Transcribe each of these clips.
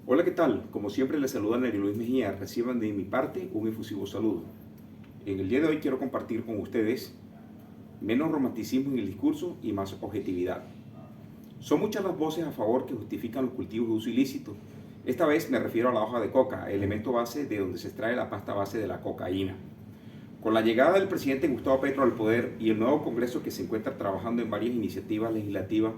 Hola, ¿qué tal? Como siempre les saluda Neri Luis Mejía. Reciban de mi parte un efusivo saludo. En el día de hoy quiero compartir con ustedes menos romanticismo en el discurso y más objetividad. Son muchas las voces a favor que justifican los cultivos de uso ilícito. Esta vez me refiero a la hoja de coca, elemento base de donde se extrae la pasta base de la cocaína. Con la llegada del presidente Gustavo Petro al poder y el nuevo Congreso que se encuentra trabajando en varias iniciativas legislativas,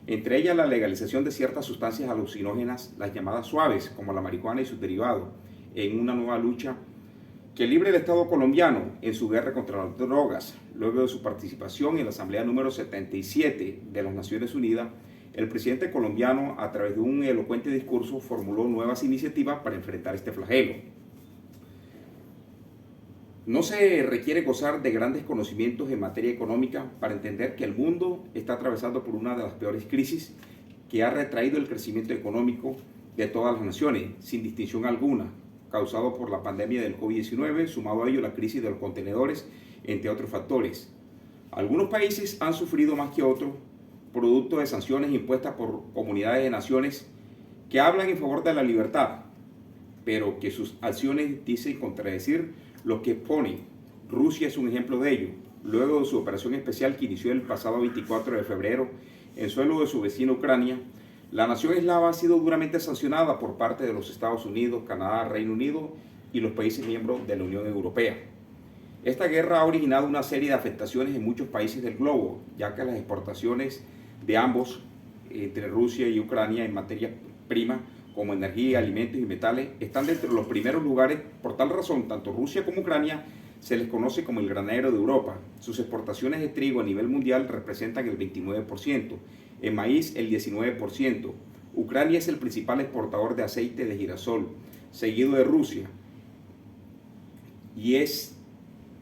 entre ellas la legalización de ciertas sustancias alucinógenas, las llamadas suaves, como la marihuana y sus derivados, en una nueva lucha que libre el Estado colombiano en su guerra contra las drogas, luego de su participación en la Asamblea número 77 de las Naciones Unidas, el presidente colombiano, a través de un elocuente discurso, formuló nuevas iniciativas para enfrentar este flagelo. No se requiere gozar de grandes conocimientos en materia económica para entender que el mundo está atravesando por una de las peores crisis que ha retraído el crecimiento económico de todas las naciones, sin distinción alguna, causado por la pandemia del COVID-19, sumado a ello la crisis de los contenedores, entre otros factores. Algunos países han sufrido más que otros, producto de sanciones impuestas por comunidades de naciones que hablan en favor de la libertad, pero que sus acciones dicen contradecir lo que exponen. Rusia es un ejemplo de ello. Luego de su operación especial que inició el pasado 24 de febrero en suelo de su vecina Ucrania, la nación eslava ha sido duramente sancionada por parte de los Estados Unidos, Canadá, Reino Unido y los países miembros de la Unión Europea. Esta guerra ha originado una serie de afectaciones en muchos países del globo, ya que las exportaciones de ambos, entre Rusia y Ucrania, en materia prima, como energía, alimentos y metales, están dentro de los primeros lugares. Por tal razón, tanto Rusia como Ucrania se les conoce como el granero de Europa. Sus exportaciones de trigo a nivel mundial representan el 29%, en maíz el 19%. Ucrania es el principal exportador de aceite de girasol, seguido de Rusia. Y es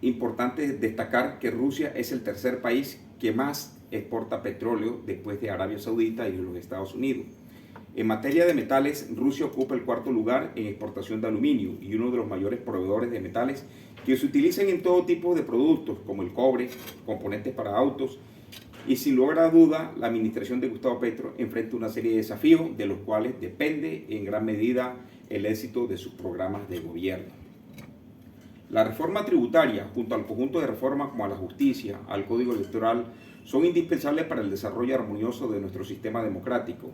importante destacar que Rusia es el tercer país que más exporta petróleo después de Arabia Saudita y los Estados Unidos. En materia de metales, Rusia ocupa el cuarto lugar en exportación de aluminio y uno de los mayores proveedores de metales que se utilizan en todo tipo de productos como el cobre, componentes para autos, y sin lugar a duda la administración de Gustavo Petro enfrenta una serie de desafíos de los cuales depende en gran medida el éxito de sus programas de gobierno. La reforma tributaria, junto al conjunto de reformas como a la justicia, al código electoral, son indispensables para el desarrollo armonioso de nuestro sistema democrático.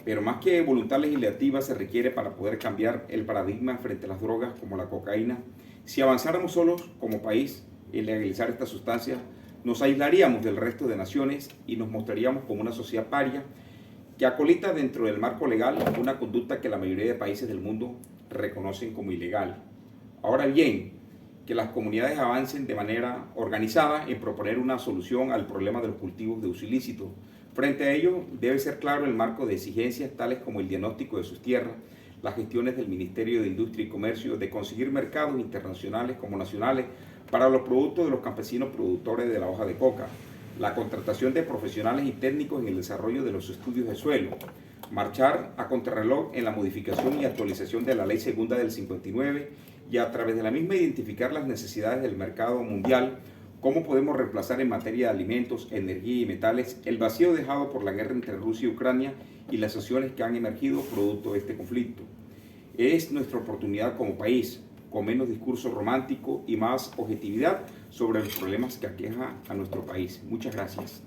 Pero más que voluntad legislativa se requiere para poder cambiar el paradigma frente a las drogas como la cocaína. Si avanzáramos solos como país en legalizar estas sustancias, nos aislaríamos del resto de naciones y nos mostraríamos como una sociedad paria que acolita dentro del marco legal una conducta que la mayoría de países del mundo reconocen como ilegal. Ahora bien, que las comunidades avancen de manera organizada en proponer una solución al problema de los cultivos de uso ilícito. Frente a ello, debe ser claro el marco de exigencias tales como el diagnóstico de sus tierras, las gestiones del Ministerio de Industria y Comercio, de conseguir mercados internacionales como nacionales para los productos de los campesinos productores de la hoja de coca, la contratación de profesionales y técnicos en el desarrollo de los estudios de suelo, marchar a contrarreloj en la modificación y actualización de la Ley Segunda del 59 y a través de la misma identificar las necesidades del mercado mundial, cómo podemos reemplazar en materia de alimentos, energía y metales el vacío dejado por la guerra entre Rusia y Ucrania y las sanciones que han emergido producto de este conflicto. Es nuestra oportunidad como país, con menos discurso romántico y más objetividad sobre los problemas que aquejan a nuestro país. Muchas gracias.